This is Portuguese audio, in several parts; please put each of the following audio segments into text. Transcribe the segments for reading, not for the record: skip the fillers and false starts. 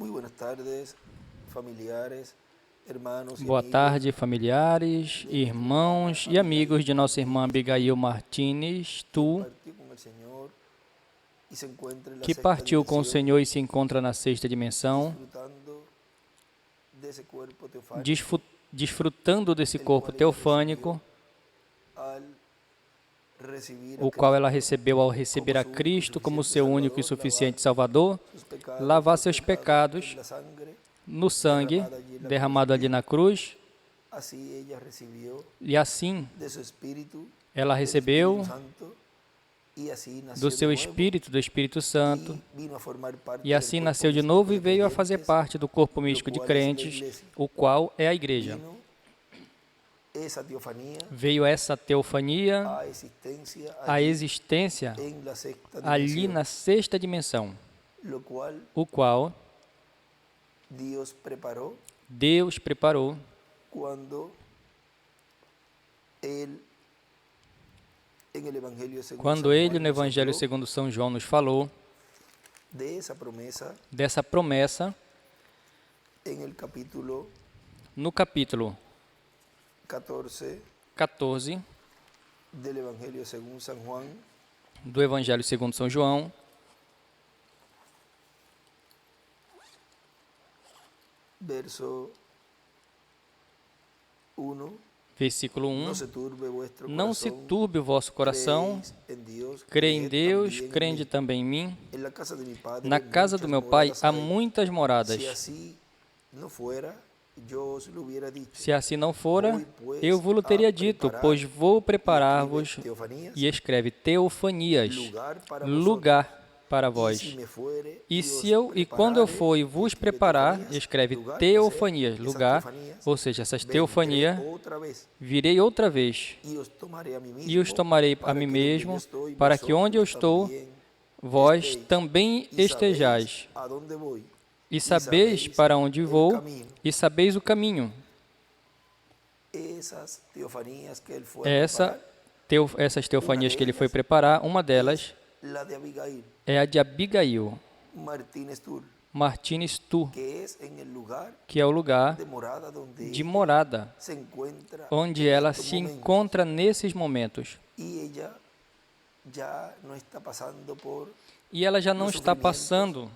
Muy buenas tardes, familiares, hermanos y Boa amigos. tarde, familiares, irmãos e amigos de nossa irmã Abigail Martínez, tu, Partió con el Señor y se encuentra en la que sexta partiu com o dimensión, Senhor e se encontra na sexta dimensão, disfrutando de ese cuerpo teofánico, desfrutando desse el corpo cual ella teofânico, al recibir a o qual ela Cristo recebeu ao receber a como su único y Cristo como suficiente seu único e Salvador, suficiente Salvador, sus pecados, lavar seus sepultados pecados en la sangre no sangue derramada allí en la derramado cruz. ali na cruz, Así ella recibió e assim de su espíritu, ela del recebeu Espíritu Santo, y así nació do de seu nuevo, Espírito, do Espírito Santo, y vino a formar parte e del assim cuerpo nasceu de místico novo de e veio a fazer creyentes, parte do corpo lo místico de cual es la crentes, iglesia. o qual é a igreja. Vino esa teofanía Veio essa teofania, a a existencia existência allí en la sexta ali dimensión, na sexta dimensão, lo cual o qual Dios preparó Deus preparou cuando Él, en el Evangelio según quando San Ele, Juan, no nos Evangelho habló segundo São João, nos falou de esa promesa dessa promessa en el capítulo no capítulo 14 14 del Evangelio según San Juan, do Evangelho segundo São João, verso 1. versículo 1. No se turbe vuestro Não se corazón, turbe o vosso coração, creéis en Dios, crê em creed Deus, también en crede mí. também em mim. En la casa de mi padre Na casa do meu pai muchas há moradas hay. muitas moradas. Si así no fuera, yo os lo hubiera dicho. Se assim não fora, Voy, pues, eu vos a teria dito, preparar, pois vou preparar-vos, escribe teofanías, e escreve teofanias, lugar para lugar para Y si vós. me fuere, E os se eu e quando eu preparare, for e vos escribe preparar, teofanías, escreve lugar, teofanias, esas lugar, teofanías, ou seja, essas vendré teofanias, otra vez, virei outra vez y os tomaré a mí mismo, e os tomarei a para mim que donde yo mesmo, estoy, para que onde eu vosotros estou, también vós estéis. também Y estejais. sabéis a dónde voy, E sabeis para onde el vou, camino. e sabeis o caminho. Esas teofanías que él fue a Essas preparar, teofanias que ele foi preparar, uma delas la de Abigail é a de Abigail Martínez Tur, Martínez Tu, que es en el lugar que é o lugar de morada donde de morada, se encuentra onde en ela estos se momentos. encontra nesses momentos. Y ella ya no está pasando por E ela já não los está sufrimientos passando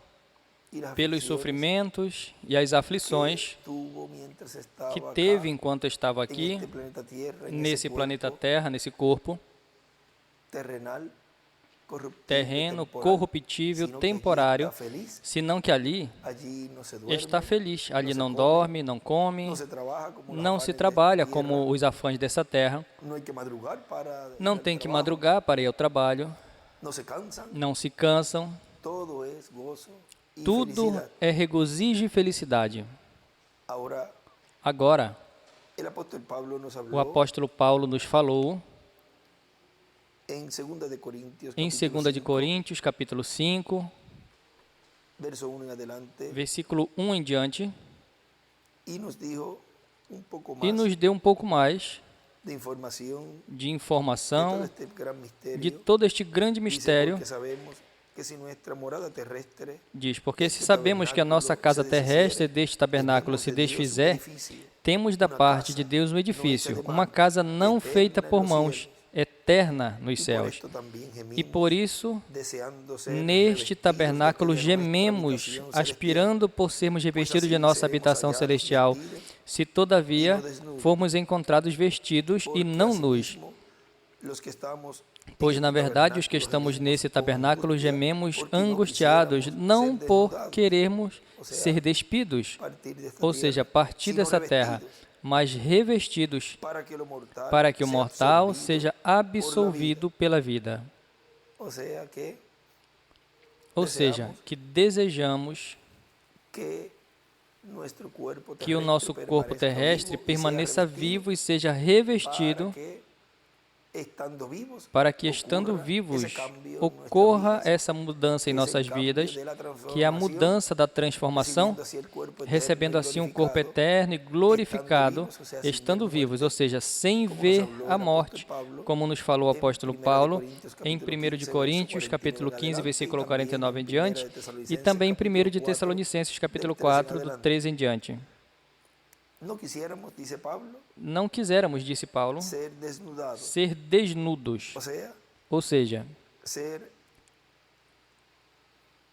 y las pelos aflicciones sofrimentos e as aflições que tuvo mientras estaba que acá, teve enquanto estava en aqui, este planeta Tierra, en nesse ese planeta cuerpo Terra, nesse corpo terrenal, corruptible, terreno, temporal, corruptível, sino que aquí temporário, está feliz, senão que ali allí no se duerme, está feliz. Ali se não come, dorme, não come, no se trabaja como los não se afanes de trabalha esta tierra, como os afãs dessa terra, no hay que madrugar para ir não al tem que trabajo, madrugar para ir ao trabalho, no se cansan, não se cansam. todo es gozo y Tudo felicidad. é regozijo e felicidade. Ahora, Agora, el apóstol Pablo nos o habló apóstolo Paulo nos falou en 2 de Corintios, em capítulo 2 de 5, Coríntios, capítulo 5, verso 1 en adelante, versículo 1 em diante, y nos dijo un poco e más nos deu um pouco mais de información de de todo informação este gran misterio. de todo este grande Dice, mistério. porque sabemos que si nuestra morada terrestre, Diz, porque este se sabemos que a nossa tabernáculo casa se terrestre desficiere, deste tabernáculo tenemos se de Dios un desfizer, edificio, temos da uma parte casa de Deus um não edifício, feita de uma mano, casa não eterna feita por nos mãos, cielos. eterna nos Y por céus. esto también gemimos, E por isso, deseando ser neste revestidos tabernáculo de nuestra gememos, habitación celestial, aspirando por sermos revestidos assim de nossa seremos habitação hallados celestial, vestidos se todavia e não desnudos. formos encontrados vestidos e porque não nus. asimismo, los que estamos en Pois, este na verdade, os que tabernáculo estamos gememos nesse con tabernáculo angustia, gememos porque no angustiados, quisiéramos não ser por desnudados, querermos ou seja, ser despidos, partir desta ou tierra, seja, partir sino dessa terra, revestidos, mas revestidos, para que o sea mortal absorbido seja por la absolvido pela vida. vida. O sea que Ou seja, deseamos que desejamos que nuestro cuerpo que o nosso corpo terrestre permaneça vivo e seja revestido, para que estando vivos, para que, estando ocurra vivos, ese cambio en ocorra nuestras vidas, essa mudança em ese nossas cambio vidas, de la que é a transformación, mudança da transformação, recibiendo así el cuerpo eterno y recebendo assim um corpo glorificado, eterno e glorificado, estando vivos, o sea, sin ver estando vivos, ou muerte, seja, sem como nos ver habló a el apóstol morte, Pablo como nos falou o en apóstolo 1 de Paulo Corintios em capítulo 1 de 15, verso Coríntios, 49 capítulo en 15, adelante, y versículo también 49 em en 1 diante, de e Tesalonicenses também em 1 capítulo de 4, Tessalonicenses, capítulo del 13 en 4, do adelante. 13 em diante. No quisiéramos, dice Pablo, Não quiséramos, disse Paulo, ser desnudados, ser desnudos, o sea, ou seja, ser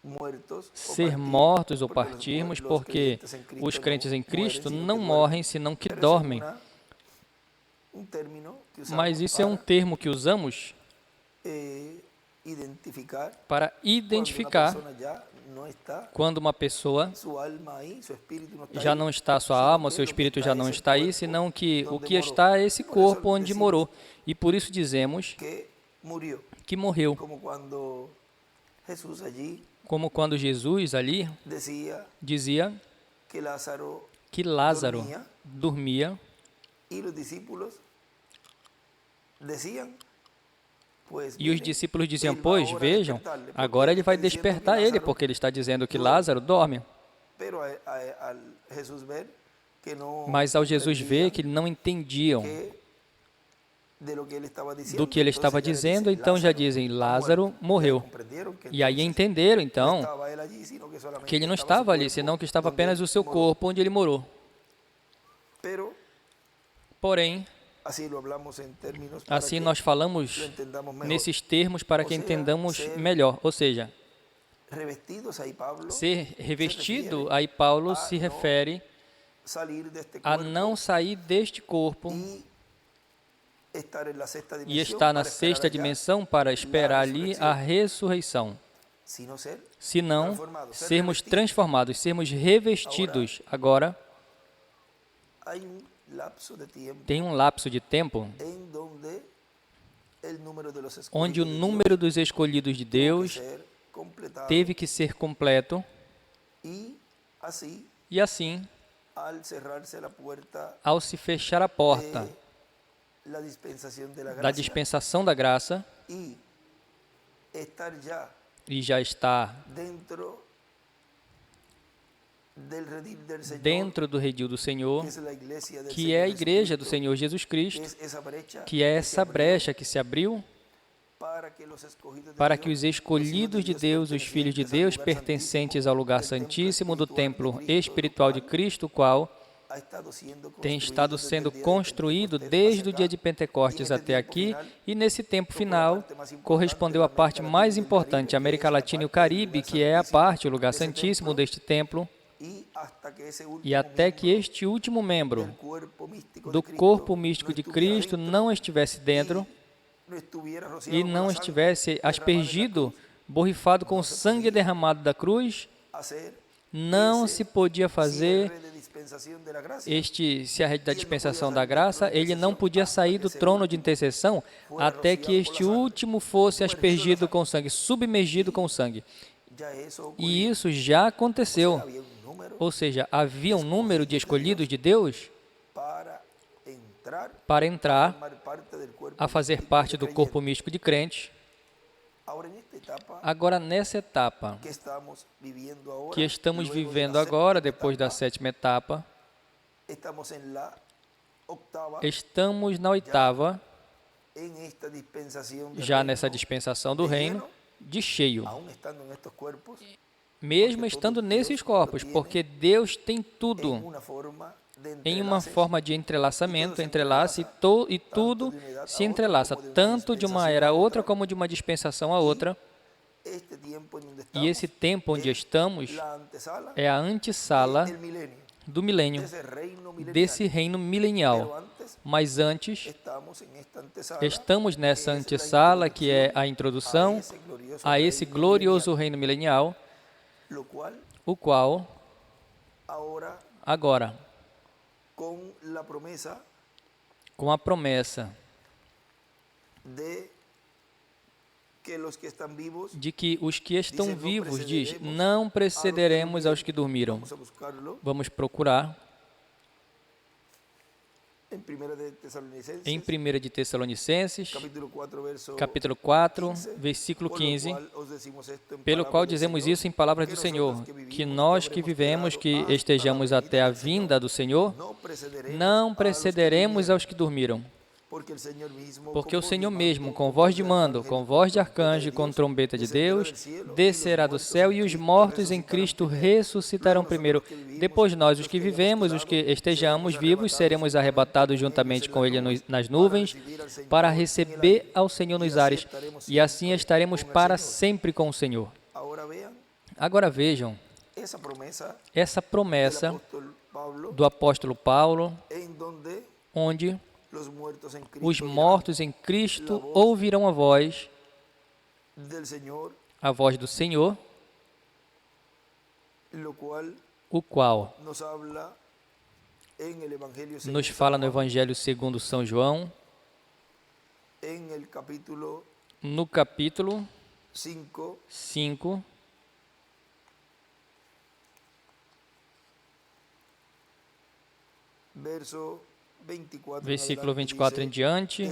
muertos o ser partir, mortos ou porque partirmos, los porque creyentes en os Cristo crentes em no mueren, Cristo sino não que morrem, duermen. senão que Pero eso es dormem. un término que Mas usamos isso é um termo que usamos identificar para cuando una identificar persona ya no está, quando uma pessoa su alma ahí, su espíritu no está já ahí, não está, sua sino alma, que seu lo que espírito está já es não el está aí, cuerpo senão que o donde que moró. está é esse Por eso corpo onde decimos morou. E por isso dizemos que murió, que morreu. como cuando Jesús allí Como quando Jesus ali decía dizia que Lázaro que Lázaro dormía dormia y los discípulos decían, pues e os miren, discípulos diziam: él va pois ahora a vejam, despertarle, porque agora él ele está vai diciendo que despertar ele, Lázaro porque ele está dizendo que duerme. Lázaro dorme. Pero al Jesús ver que no Mas ao Jesus ver comprendían que não entendiam que de lo que ele estava dizendo, do que ele estava dizendo, então já dizem: Lázaro morreu. E aí entenderam então que ele não estava ali, senão que estava apenas o seu corpo onde ele morou. Porém, assim nós falamos nesses termos para que entendamos melhor. Ou seja, ser revestido, aí Paulo se refere a não sair deste corpo e estar na sexta dimensão para esperar ali a ressurreição. Se não, sermos transformados, sermos revestidos. Agora, tem um lapso de tempo onde o número dos escolhidos de Deus teve que ser completo e assim, ao se fechar a porta da dispensação da graça e já está dentro do redil do Senhor, que é a igreja do Senhor Jesus Cristo, que é essa brecha que se abriu para que os escolhidos de Deus, os filhos de Deus, pertencentes ao lugar santíssimo do templo espiritual de Cristo, o qual tem estado sendo construído desde o dia de Pentecostes até aqui, e nesse tempo final correspondeu à parte mais importante, a América Latina e o Caribe, que é a parte, o lugar santíssimo deste templo, e até que este último membro do corpo místico de Cristo não estivesse dentro e não estivesse aspergido, borrifado com o sangue derramado da cruz, não se podia fazer se a rede da dispensação da graça, ele não podia sair do trono de intercessão até que este último fosse aspergido com sangue, submergido com sangue. E isso já aconteceu. Ou seja, havia um número de escolhidos de Deus para entrar a fazer parte do corpo místico de crentes. Agora, nessa etapa que estamos vivendo agora, depois da sétima etapa, estamos na oitava, já nessa dispensação do reino, de cheio. Mesmo estando nesses corpos, porque Deus tem tudo em uma forma de entrelaçamento, entrelaça e tudo se entrelaça, tanto de uma era a outra como de uma dispensação a outra. E esse tempo onde estamos é a antessala do milênio, desse reino milenial. Mas antes, estamos nessa antessala que é a introdução a esse glorioso reino milenial, o qual, agora, com a promessa de que os que estão vivos, diz, não precederemos aos que dormiram. Vamos procurar. em 1 de Tessalonicenses, capítulo 4, versículo 15, pelo qual dizemos isso em palavras do Senhor, que nós que vivemos, que estejamos até a vinda do Senhor, não precederemos aos que dormiram, porque o Senhor mesmo, com voz de mando, com voz de arcanjo e com trombeta de Deus, descerá do céu e os mortos em Cristo ressuscitarão primeiro. Depois nós, os que vivemos, os que estejamos vivos, seremos arrebatados juntamente com Ele nas nuvens para receber ao Senhor nos ares, e assim estaremos para sempre com o Senhor. Agora vejam essa promessa do apóstolo Paulo, onde os mortos em Cristo ouvirão a voz do Senhor, o qual nos fala no Evangelho segundo São João, no capítulo 5, versículo 24 em diante,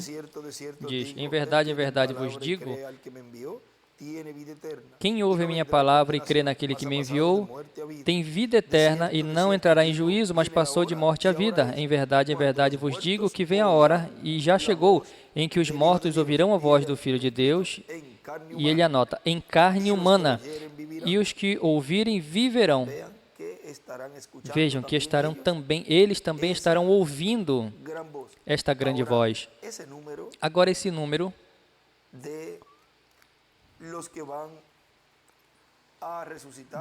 diz: em verdade vos digo, quem ouve a minha palavra e crê naquele que me enviou, tem vida eterna e não entrará em juízo, mas passou de morte à vida. Em verdade vos digo que vem a hora, e já chegou, em que os mortos ouvirão a voz do Filho de Deus, e ele anota, em carne humana, e os que ouvirem viverão. Vejam que eles também estarão ouvindo esta grande voz. Agora esse número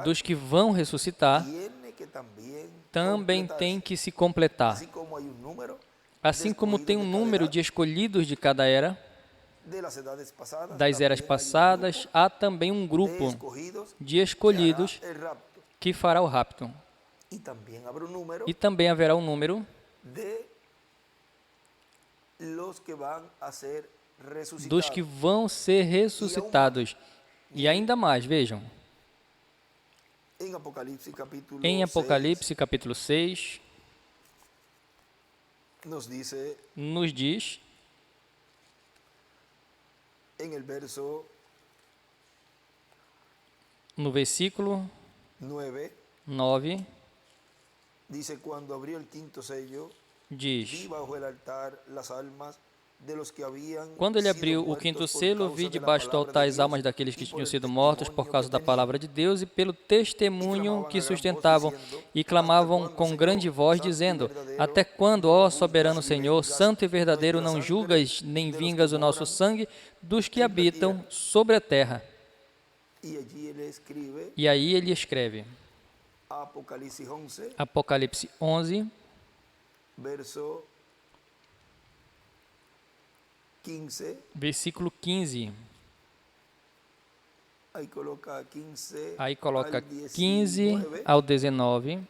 dos que vão ressuscitar também tem que se completar. Assim como tem um número de escolhidos de cada era, das eras passadas, há também um grupo de escolhidos que fará o rapto. E também haverá um número dos que vão ser ressuscitados. E ainda mais, vejam, em Apocalipse capítulo 6, nos diz, no versículo 9, diz: quando ele abriu o quinto selo, vi debaixo do altar as almas daqueles que tinham sido mortos por causa da palavra de Deus e pelo testemunho que sustentavam, e clamavam com grande voz, dizendo: até quando, ó soberano Senhor, santo e verdadeiro, não julgas nem vingas o nosso sangue dos que habitam sobre a terra? E aí ele escreve, Apocalipse 11, versículo 15. Aí coloca 15 ao 19.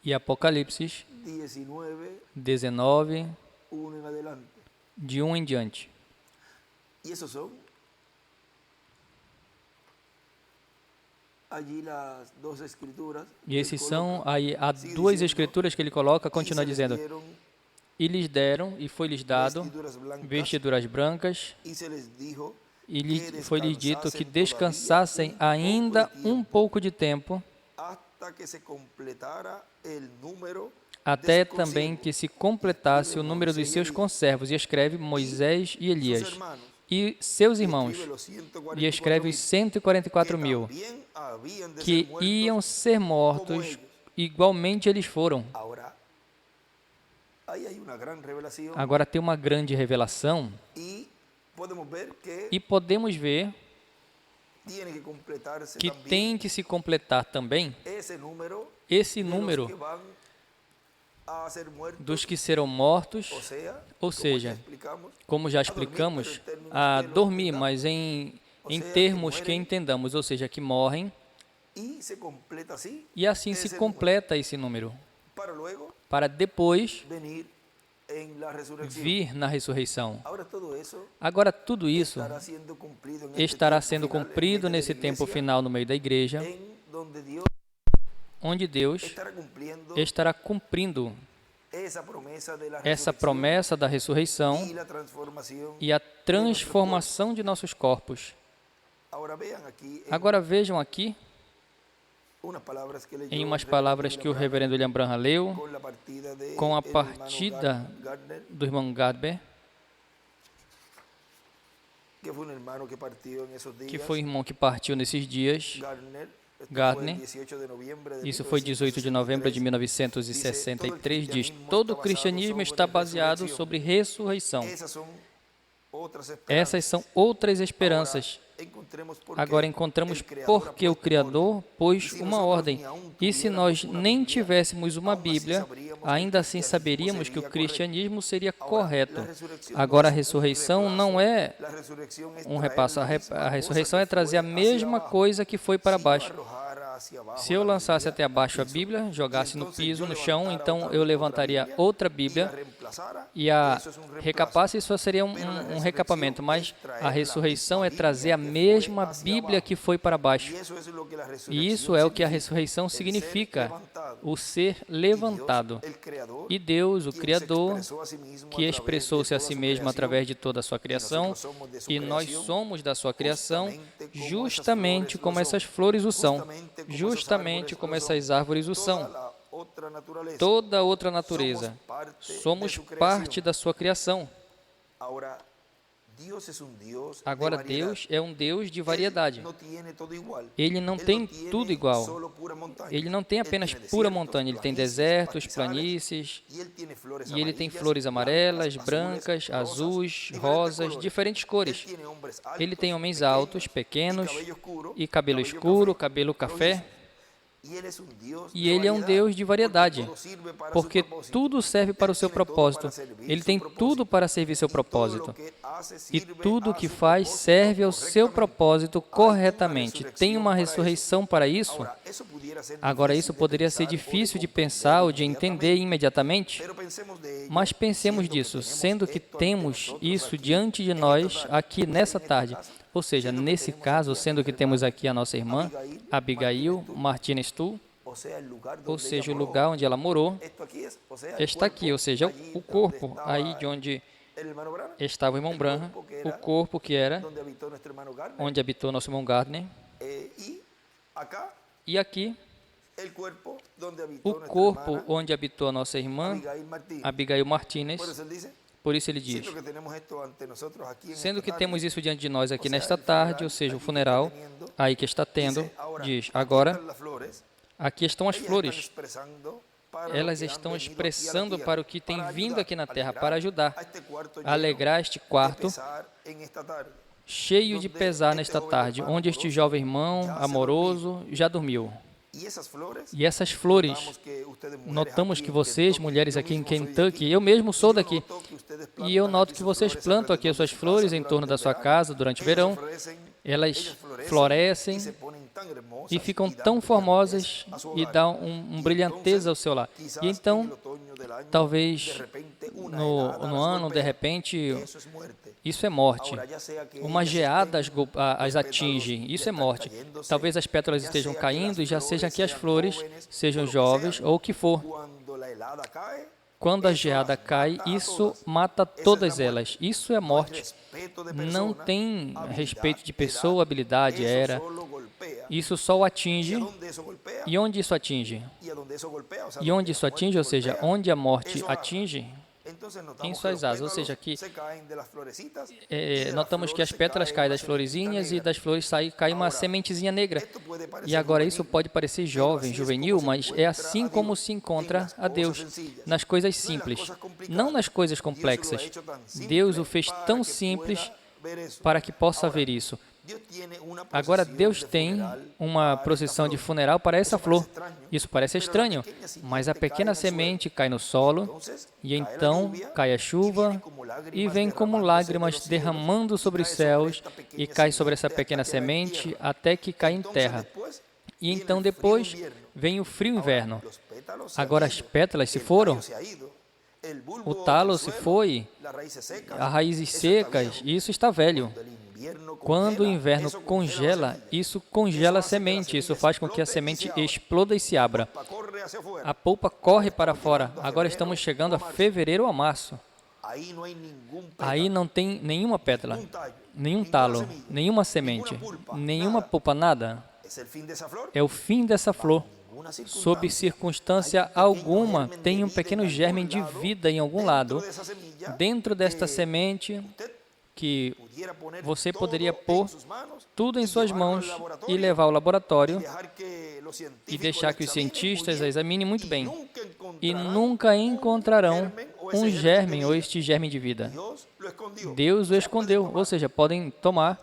E Apocalipse 19, de 1 em diante. E esses são, aí há duas escrituras que ele coloca, continua dizendo: e lhes deram, e foi-lhes dado, vestiduras brancas, e foi-lhes dito que descansassem ainda um pouco de tempo, até também que se completasse o número dos seus conservos. E escreve Moisés e Elias e seus irmãos, e escreve os 144.000, que iam ser mortos, igualmente eles foram. Agora tem uma grande revelação, e podemos ver que tem que se completar também esse número dos que serão mortos, ou seja, como já explicamos, a dormir, mas em termos que entendamos, ou seja, que morrem, e assim se completa esse número, para depois vir na ressurreição. Agora, tudo isso estará sendo cumprido nesse tempo final no meio da igreja, onde Deus estará cumprindo essa promessa da ressurreição e a transformação de nossos corpos. Agora vejam aqui, em umas palavras que o reverendo William Branham leu, com a partida do irmão Gardner, que foi o irmão que partiu nesses dias. Gardner, isso foi 18 de novembro de 1963, diz: todo o cristianismo está baseado sobre ressurreição. Essas são outras esperanças. Agora encontramos porque o Criador pôs uma ordem. E se nós nem tivéssemos uma Bíblia, ainda assim saberíamos que o cristianismo seria correto. Agora a ressurreição não é um repasso. A ressurreição é trazer a mesma coisa que foi para baixo. Se eu lançasse até abaixo a Bíblia, jogasse no piso, no chão, então eu levantaria outra Bíblia e a recapasse, isso seria um recapamento, mas a ressurreição é trazer a mesma Bíblia que foi para baixo. E isso é o que a ressurreição significa, o ser levantado. E Deus, o Criador, que expressou-se a si mesmo através de toda a sua criação, e nós somos da sua criação, justamente como essas flores o são, justamente como essas árvores o são. Toda outra natureza. Somos parte da sua criação. Agora, Deus é um Deus de variedade. Ele não tem tudo igual. Ele não tem apenas pura montanha. Ele tem desertos, planícies, e ele tem flores amarelas, brancas, azuis, rosas, diferentes cores. Ele tem homens altos, pequenos, e cabelo escuro, cabelo café. E Ele é um Deus de variedade, porque tudo serve para o seu propósito. Ele tem tudo para servir seu propósito. E tudo o que faz serve ao seu propósito corretamente. Tem uma ressurreição para isso? Agora, isso poderia ser difícil de pensar ou de entender imediatamente, mas pensemos disso, sendo que temos isso diante de nós aqui nessa tarde. Ou seja, nesse caso, sendo que temos aqui a nossa irmã, Abigail Martinez Tu, ou seja, o lugar onde ela morou, está aqui, ou seja, o corpo aí de onde estava o irmão Branham, o corpo que era onde habitou nosso irmão Gardner, e aqui, o corpo onde habitou a nossa irmã, Abigail Martinez. Por isso ele diz, sendo que temos isso diante de nós aqui nesta tarde, ou seja, o funeral, aí que está tendo, diz, agora, aqui estão as flores. Elas estão expressando para o que tem vindo aqui na terra, para ajudar a alegrar este quarto, cheio de pesar nesta tarde, onde este jovem irmão amoroso já dormiu. E essas flores, notamos que vocês, mulheres aqui em Kentucky, eu mesmo sou daqui, e eu noto que vocês plantam aqui as suas flores em torno da sua casa durante o verão, elas florescem e ficam tão formosas e dão um brilhanteza ao seu lar. E então, talvez no ano, de repente, isso é morte. Uma geada as atinge, isso é morte. Talvez as pétalas estejam caindo e já sejam aqui as flores, sejam jovens ou o que for. Quando a geada cai, isso mata todas elas. Isso é morte. Não tem respeito de pessoa, habilidade, era. Isso só o atinge. E onde isso atinge? E onde isso atinge, ou seja, onde a morte atinge, em suas asas, ou seja, que notamos que as pétalas caem das florezinhas e das flores cai uma sementezinha negra. E agora isso pode parecer jovem, juvenil, mas é assim como se encontra a Deus, nas coisas simples, não nas coisas complexas. Deus o fez tão simples para que possa ver isso. Agora, Deus tem uma procissão de funeral para essa flor. Isso parece estranho, mas a pequena semente cai no solo, e então cai a chuva, e vem como lágrimas derramando sobre os céus, e cai sobre essa pequena semente, até que cai em terra. E então depois vem o frio inverno. Agora as pétalas se foram, O talo se foi, as raízes secas, isso está velho. Quando o inverno congela, isso congela a semente, isso faz com que a semente exploda e se abra. A polpa corre para fora. Agora estamos chegando a fevereiro ou a março. Aí não tem nenhuma pétala, nenhum talo, nenhuma semente, nenhuma polpa, nada. É o fim dessa flor. Sob circunstância alguma, tem um pequeno germe de vida em algum lado. Dentro desta semente, que você poderia pôr tudo em suas mãos e levar ao laboratório e deixar que os cientistas a examinem muito bem. E nunca encontrarão um germe ou este germe de vida. Deus o escondeu, ou seja, podem tomar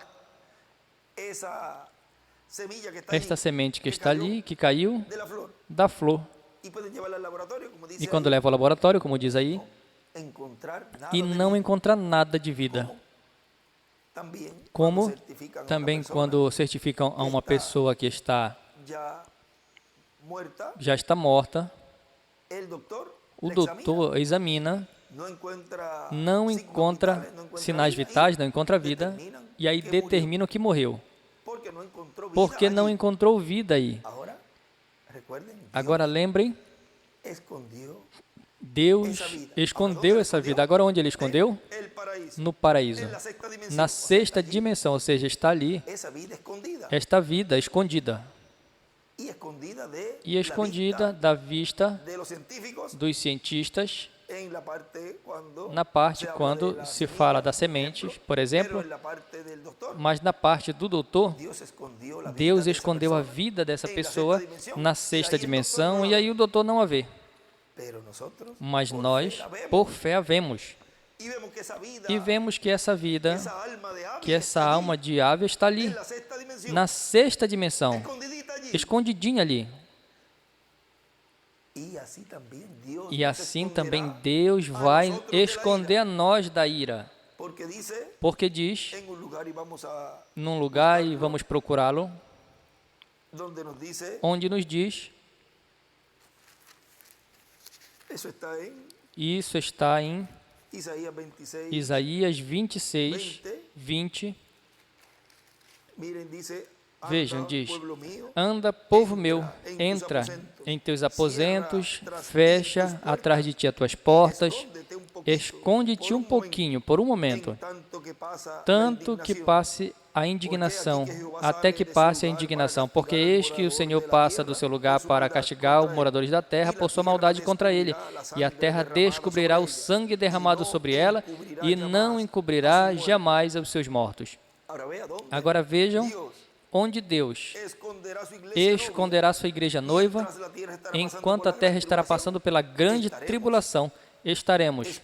esta semente que está ali, que caiu da flor. E quando leva ao laboratório, como diz aí, e não encontrar nada de vida. Como também quando certificam a uma pessoa que já está morta, o doutor examina, não encontra sinais vitais, não encontra vida, e aí determina que morreu. Porque não encontrou vida aí. Agora lembrem, Deus escondeu essa vida. Agora onde Ele escondeu? No paraíso. Na sexta dimensão, ou seja, está ali esta vida escondida. E escondida da vista dos cientistas, na parte quando se fala da semente, por exemplo, mas na parte do doutor, Deus escondeu a vida dessa pessoa na sexta dimensão e aí o doutor não a vê. Mas nós, por fé, a vemos. E vemos que essa vida, que essa alma de ave está ali, na sexta dimensão, escondidinha ali. E assim também Deus vai esconder a nós da ira. Porque diz, num lugar e vamos procurá-lo, onde nos diz, isso está em Isaías 26, 20. Vejam, diz, anda, povo meu, entra em teus aposentos, fecha atrás de ti as tuas portas, esconde-te um pouquinho, por um momento, tanto que passe a indignação, até que passe a indignação, porque eis que o Senhor passa do seu lugar para castigar os moradores da terra por sua maldade contra ele, e a terra descobrirá o sangue derramado sobre ela e não encobrirá jamais os seus mortos. Agora vejam onde Deus esconderá sua igreja noiva, enquanto a terra estará passando pela grande tribulação, estaremos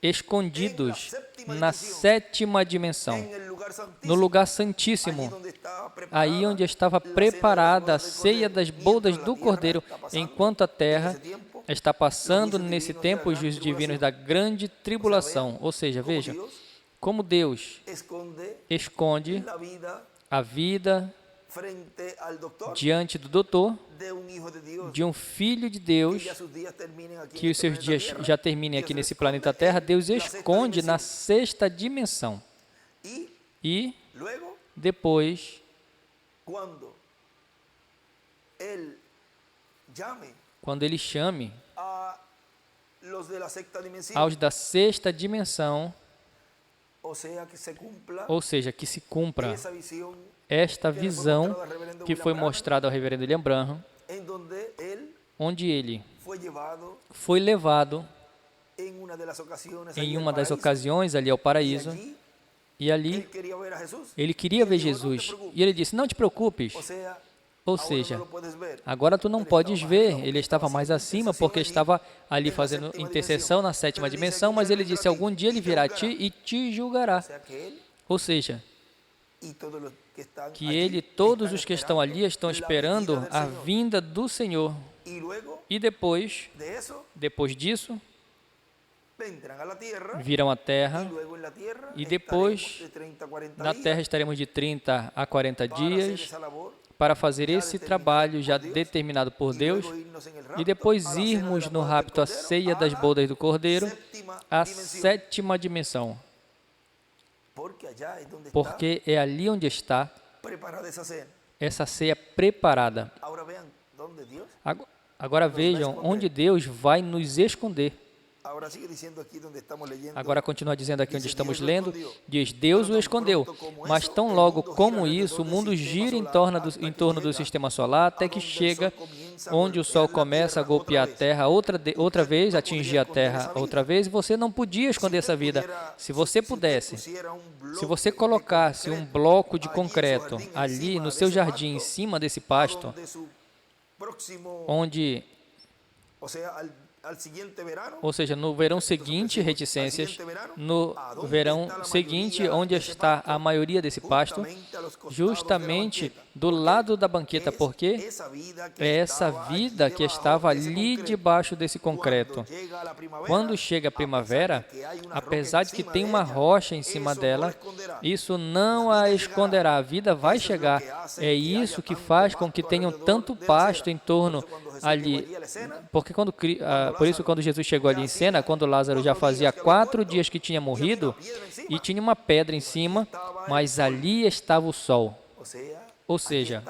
escondidos na sétima dimensão, no lugar santíssimo, aí onde estava preparada a ceia das bodas do Cordeiro, enquanto a terra está passando nesse tempo os juízos divinos da grande tribulação. Ou seja, veja, como Deus esconde a vida diante do doutor, de um filho de Deus, que os seus dias já terminem aqui nesse planeta Terra, Deus esconde na sexta dimensão. E depois, quando Ele chame aos da sexta dimensão, ou seja, que se cumpra esta visão que foi mostrada ao reverendo William Branham, onde ele foi levado em uma das ocasiões ali ao paraíso, e ali ele queria ver Jesus, e ele disse, não te preocupes, ou seja, agora tu não podes ver, ele estava mais acima porque estava ali fazendo intercessão na sétima dimensão, mas ele disse, algum dia ele virá a ti e te julgará. Ou seja, que ele, todos os que estão ali, estão esperando a vinda do Senhor. E depois disso, virão à terra, e depois na terra estaremos de 30 a 40 dias para fazer esse trabalho já determinado por Deus e depois irmos no rapto à ceia das bodas do Cordeiro, a 7ª dimensão. Porque é ali onde está essa ceia preparada. Agora vejam onde Deus vai nos esconder. Agora continua dizendo aqui onde estamos lendo, diz, Deus o escondeu, mas tão logo como isso, o mundo gira em torno do sistema solar, até que chega onde o Sol começa a golpear a Terra outra vez, atingir a Terra outra vez, e você não podia esconder essa vida. Se você pudesse, se você colocasse um bloco de concreto ali no seu jardim, em cima desse pasto, onde... Ou seja, no verão seguinte, reticências, no verão seguinte, onde está a maioria desse pasto, justamente do lado da banqueta, porque é essa vida que estava ali debaixo desse concreto. Quando chega a primavera, apesar de que tem uma rocha em cima dela, isso não a esconderá, a vida vai chegar. É isso que faz com que tenham tanto pasto em torno ali, porque por isso quando Jesus chegou ali em cena, quando Lázaro já fazia 4 dias que tinha morrido, e tinha uma pedra em cima, mas ali estava o sol. Ou seja,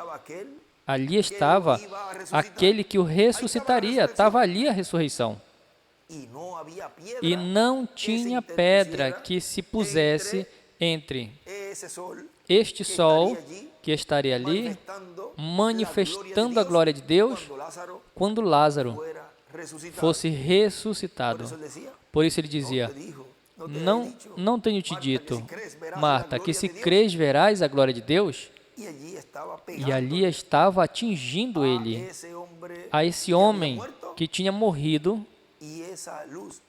ali estava aquele que o ressuscitaria, estava ali a ressurreição. E não tinha pedra que se pusesse entre este sol que estaria ali, manifestando a glória de Deus, quando Lázaro fosse ressuscitado. Por isso ele dizia, não tenho te dito, Marta, que se crês verás a glória de Deus? E ali estava atingindo ele, a esse homem que tinha morrido,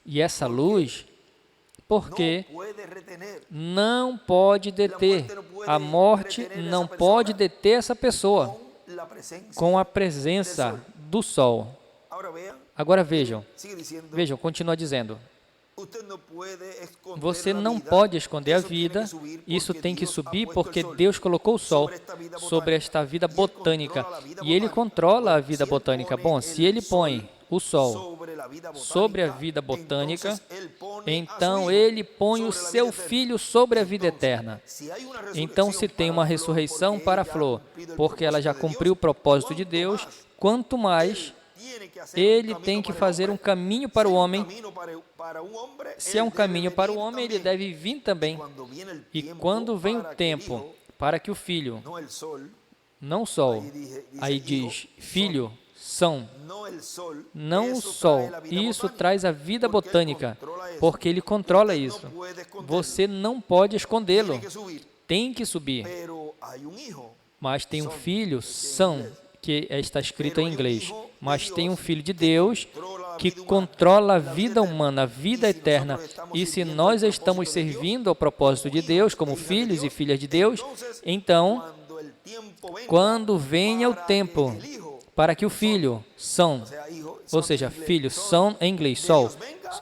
e essa luz, porque não pode deter, a morte não pode deter essa pessoa com a presença do sol. Agora vejam, continua dizendo, você não pode esconder a vida, isso tem que subir porque Deus colocou o sol sobre esta vida botânica e Ele controla a vida botânica. Bom, se Ele põe o sol sobre a vida botânica, então Ele põe o seu Filho sobre a vida eterna. Então, se tem uma ressurreição para a flor, porque ela já cumpriu o propósito de Deus, quanto mais Ele tem que fazer um caminho para o homem. Se é um caminho para o homem, ele deve vir também. E quando vem o tempo para que o Filho, não o Sol, aí diz Filho, são, não o Sol, isso traz a vida botânica, porque ele controla isso. Você não pode escondê-lo, tem que subir. Mas tem um Filho, são, que está escrito em inglês, mas tem um Filho de Deus que controla a vida humana, a vida eterna. E se nós estamos servindo ao propósito de Deus, como filhos e filhas de Deus, então, quando venha o tempo para que o Filho, Son, ou seja, Filho, Son em inglês, Sol,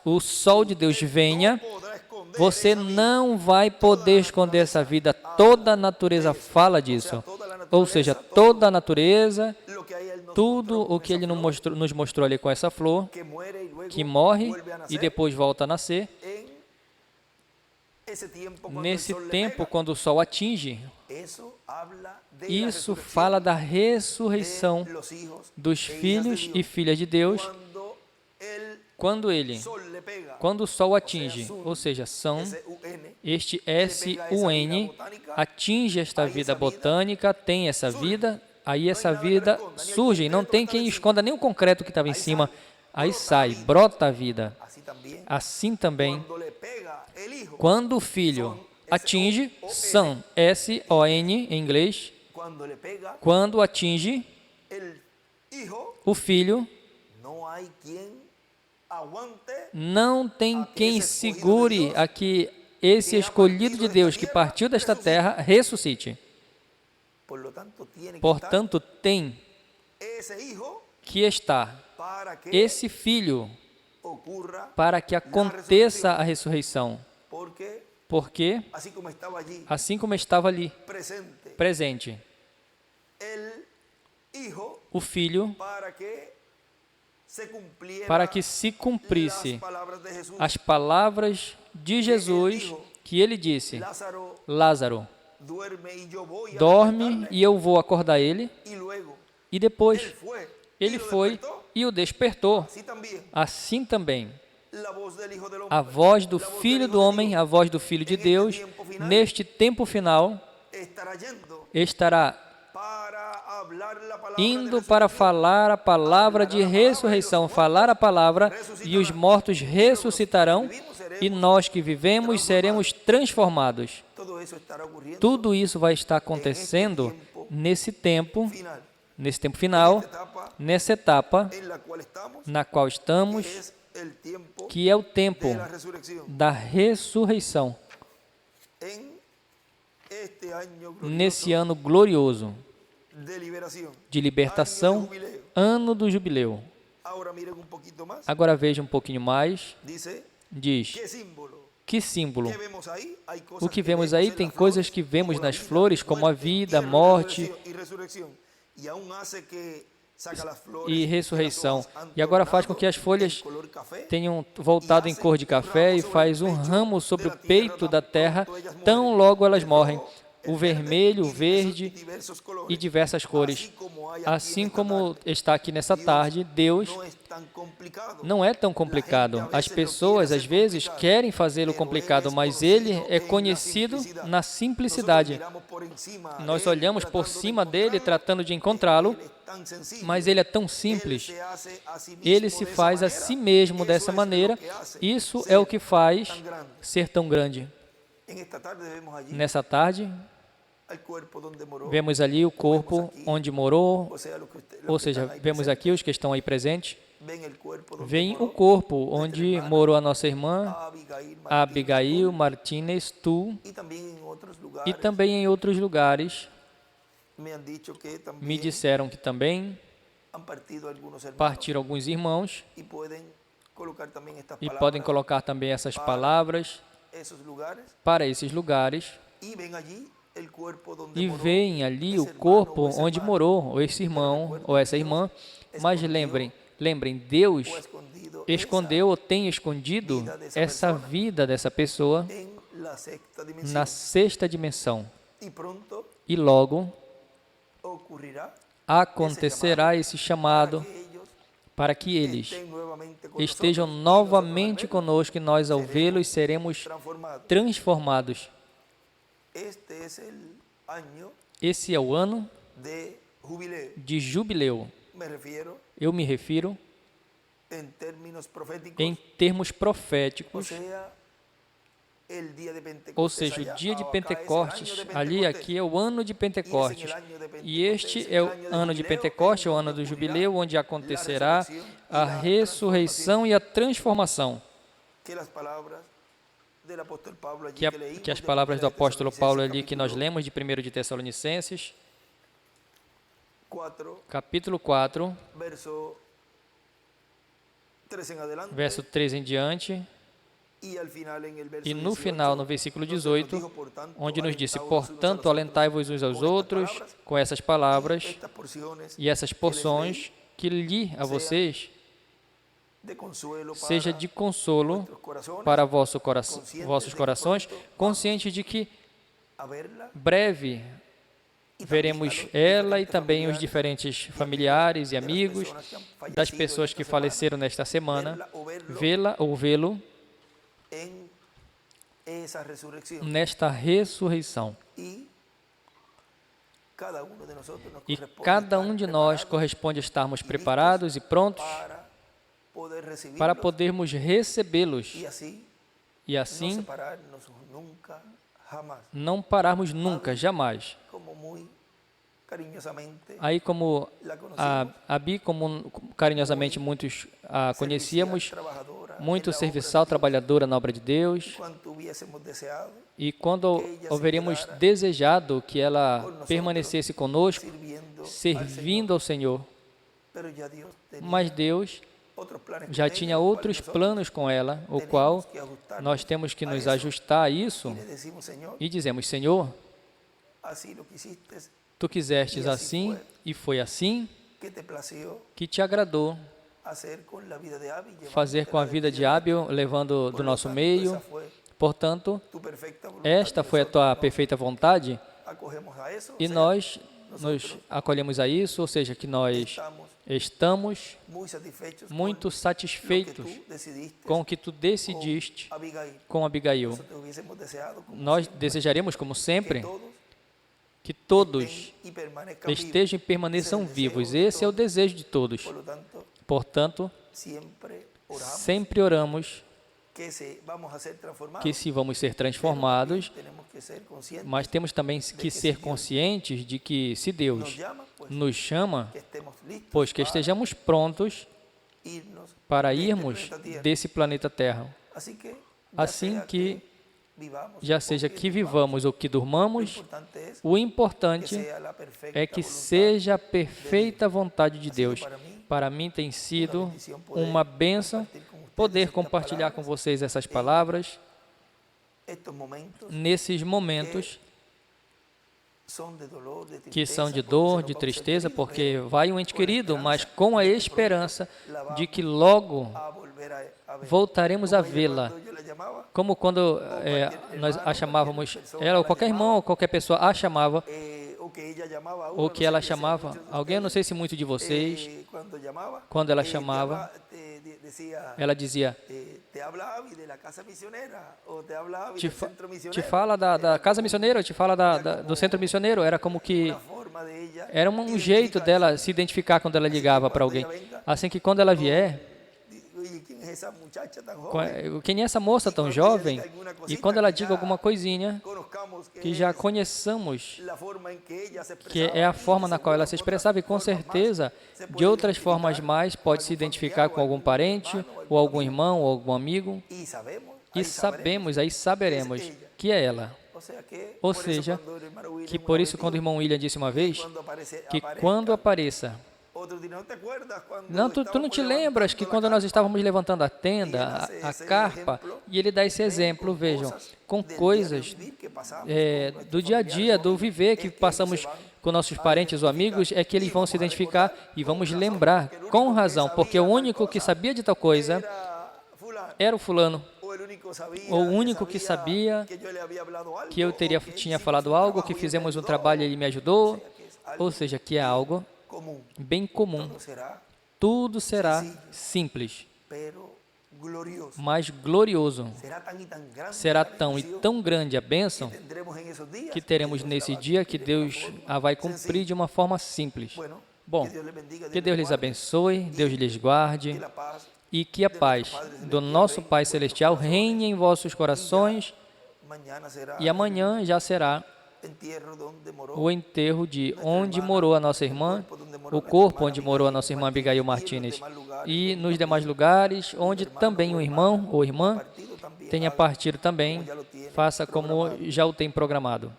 o Sol de Deus venha, você não vai poder esconder essa vida. Toda a natureza fala disso. Ou seja, toda a natureza, tudo o que Ele nos mostrou ali com essa flor, que morre e depois volta a nascer, nesse tempo, quando o sol atinge, isso fala da ressurreição dos filhos e filhas de Deus, quando o sol atinge, ou seja, são este S-U-N, atinge esta vida botânica, tem essa vida, aí essa vida surge, não tem quem esconda nem o concreto que estava em cima, aí sai, brota a vida. Assim também, quando o Filho atinge, são, S-O-N em inglês, quando atinge o Filho, não tem quem segure a que esse escolhido de Deus que partiu desta terra ressuscite. Portanto, tem que estar esse Filho para que aconteça a ressurreição. Porque, assim como estava ali, presente, o Filho, para que se cumprisse as palavras de Jesus, que ele disse: Lázaro, dorme e eu vou acordar ele. E depois ele foi e o despertou. Assim também, a voz do Filho do Homem, a voz do Filho de Deus, neste tempo final, estará indo para falar a palavra de ressurreição, falar a palavra, e os mortos ressuscitarão, e nós que vivemos seremos transformados. Tudo isso vai estar acontecendo nesse tempo final, nessa etapa na qual estamos, que é o tempo da ressurreição. Nesse ano glorioso de libertação, ano do jubileu. Agora veja um pouquinho mais. Diz: que símbolo? O que vemos aí tem coisas que vemos nas flores, como a vida, a morte e ressurreição. E agora faz com que as folhas tenham voltado em cor de café e faz um ramo sobre o peito da terra, tão logo elas morrem. O vermelho, o verde e diversas cores. Assim como está aqui nessa tarde, Deus não é tão complicado. As pessoas, às vezes, querem fazê-lo complicado, mas Ele é conhecido na simplicidade. Nós olhamos por cima dele, tratando de encontrá-lo, mas Ele é tão simples. Ele se faz a si mesmo dessa maneira. Isso é o que faz ser tão grande. Nessa tarde, vemos ali o corpo onde morou, ou seja, vemos aqui os que estão aí presentes, veem o corpo onde morou a nossa irmã Abigail Martínez Tu, e também em outros lugares. Me disseram que também partiram alguns irmãos e podem colocar também essas palavras para esses lugares. E veem ali o corpo onde morou esse irmão ou essa irmã. Mas lembrem, Deus escondeu ou tem escondido essa vida dessa pessoa na sexta dimensão. E logo acontecerá esse chamado para que eles estejam novamente conosco, e nós, ao vê-los, seremos transformados. Esse é o ano de jubileu. Eu me refiro em termos proféticos, ou seja, o dia de Pentecostes, aqui é o ano de Pentecostes, e este é o ano de Pentecostes, é o ano do jubileu, onde acontecerá a ressurreição e a transformação. Que as palavras do apóstolo Paulo ali que nós lemos de 1 de Tessalonicenses, capítulo 4, verso 3 em diante, e no final, no versículo 18, onde nos disse: portanto, alentai-vos uns aos outros com essas palavras e essas porções que li a vocês, seja de consolo para vossos corações, conscientes de que breve veremos ela e também os diferentes familiares e amigos das pessoas que faleceram nesta semana, vê-la ou vê-lo nesta ressurreição. E cada um de nós corresponde a estarmos preparados e prontos para podermos recebê-los e assim não pararmos nunca, jamais. Aí, como a Abi, como carinhosamente muitos a conhecíamos, muito serviçal, trabalhadora na obra de Deus, e quando houveríamos desejado que ela permanecesse conosco, servindo ao Senhor, mas Deus já tinha outros planos com ela, o qual nós temos que nos ajustar a isso, e dizemos: Senhor, tu quisestes assim, e foi assim, que te agradou fazer com a vida de Ábio, levando do nosso meio. Portanto, esta foi a tua perfeita vontade, e nós nos acolhemos a isso, ou seja, que nós estamos muito satisfeitos com o que tu decidiste com Abigail. Nós desejaremos, como sempre, que todos estejam e permaneçam vivos. Esse é o desejo de todos. Portanto, sempre oramos que se vamos ser transformados, mas temos também que ser conscientes de que se Deus nos chama, pois que estejamos prontos para irmos desse planeta Terra. Assim que, já seja que vivamos ou que durmamos, o importante é que seja a perfeita vontade de Deus. Para mim tem sido uma bênção poder compartilhar com vocês essas palavras nesses momentos que são de dor, de tristeza, porque vai um ente querido, mas com a esperança de que logo voltaremos a vê-la. Como quando nós a chamávamos, ela ou qualquer irmão ou qualquer pessoa a chamava, ou que ela chamava, alguém, eu não sei se muito de vocês, quando ela chamava, ela dizia, te fala da casa missioneira, ou te fala do centro missioneiro. Era como que, era um jeito dela se identificar quando ela ligava para alguém. Assim que quando ela vier, quem é essa moça tão jovem? E quando ela diga alguma coisinha, que já conheçamos, que é a forma na qual ela se expressava, e com certeza, de outras formas mais, pode se identificar com algum parente, ou algum irmão, ou algum amigo, e sabemos, aí saberemos que é ela. Ou seja, que por isso quando o irmão William disse uma vez, que quando apareça, não, tu não te lembras que quando nós estávamos levantando a tenda, a carpa, e ele dá esse exemplo, vejam, com coisas do dia a dia, do viver que passamos com nossos parentes ou amigos, é que eles vão se identificar e vamos lembrar, com razão, porque o único que sabia de tal coisa era o fulano, ou o único que sabia que eu tinha falado algo, que fizemos um trabalho e ele me ajudou, ou seja, que é algo bem comum. Tudo será simples, mas glorioso. Será tão e tão grande a bênção que teremos nesse dia, que Deus a vai cumprir de uma forma simples. Bom, que Deus lhes abençoe, Deus lhes guarde, e que a paz do nosso Pai Celestial reine em vossos corações, e amanhã já será o enterro de onde morou a nossa irmã, o corpo onde morou a nossa irmã Abigail Martínez, e nos demais lugares onde também um irmão ou irmã tenha partido também, faça como já o tem programado.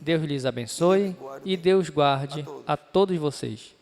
Deus lhes abençoe e Deus guarde a todos vocês.